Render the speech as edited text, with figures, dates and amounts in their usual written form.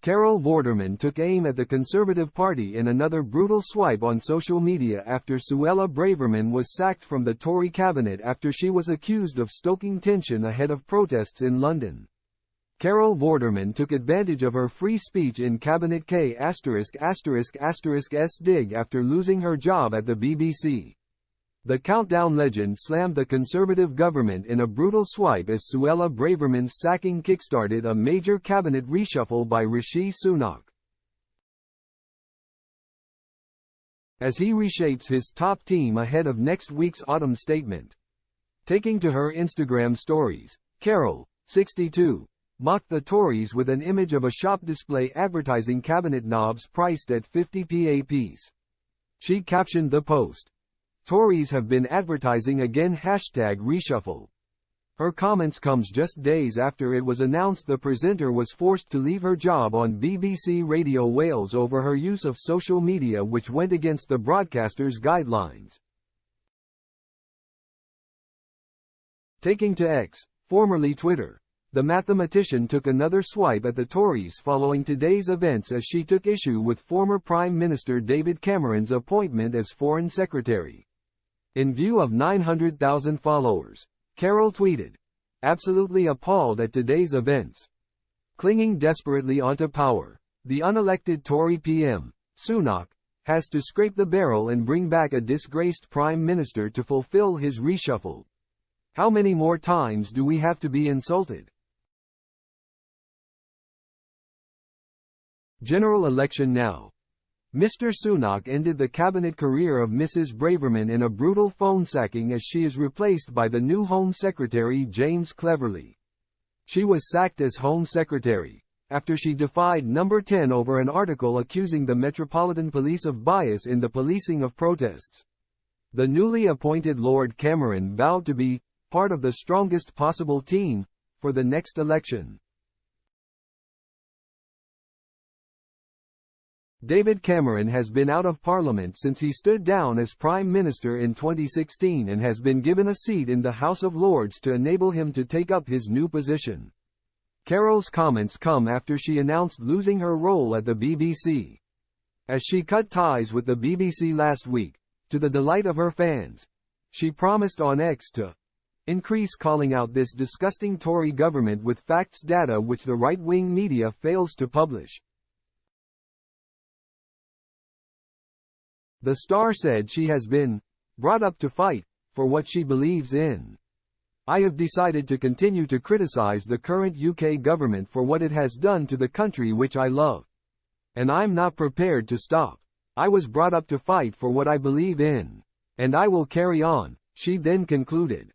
Carol Vorderman took aim at the Conservative Party in another brutal swipe on social media after Suella Braverman was sacked from the Tory cabinet after she was accused of stoking tension ahead of protests in London. Carol Vorderman took advantage of her free speech in Cabinet K**************************************************************************************************************************************************************************************************************************************************************The countdown leglegend scountdown legleglegend and and slegsssssthe As he reshapes his top team ahead of next week's autumn statementment. Taking to to her Instagram stories, Carol, 62, mocked the Tories with an image of a shop display advertising cabinet knobs priced at 50p a piece. She captioned the post, "Tories have been advertising again #reshuffle. Her comments comes just days after it was announced the presenter was forced to leave her job on BBC Radio Wales over her use of social media which went against the broadcaster's guidelines. Taking to X, formerly Twitter, the mathematician took another swipe at the Tories following today's events as she took issue with former Prime Minister David Cameron's appointment as Foreign Secretary. In view of 900,000 followers, Carol tweeted, "Absolutely appalled at today's events. Clinging desperately onto power, the unelected Tory PM, Sunak, has to scrape the barrel and bring back a disgraced Prime Minister to fulfill his reshuffle. How many more times do we have to be insulted? General election now. Mr. Sunak ended the cabinet career of Mrs. Braverman in a brutal phone sacking as she is replaced by the new Home Secretary, James Cleverly. She was sacked as Home Secretary, after she defied Number 10 over an article accusing the Metropolitan Police of bias in the policing of protests. The newly appointed Lord Cameron vowed to be part of the strongest possible team for the next election. David Cameron has been out of Parliament since he stood down as Prime Minister in 2016 and has been given a seat in the House of Lords to enable him to take up his new position. Carol's comments come after she announced losing her role at the BBC. As she cut ties with the BBC last week, to the delight of her fans, she promised on X to increase calling out this disgusting Tory government with facts data which the right-wing media fails to publish. The Star said she has been brought up to fight for what she believes in. I have decided to continue to criticize the current UK government for what it has done to the country which I love. And I'm not prepared to stop. I was brought up to fight for what I believe in. And I will carry on, she then concluded.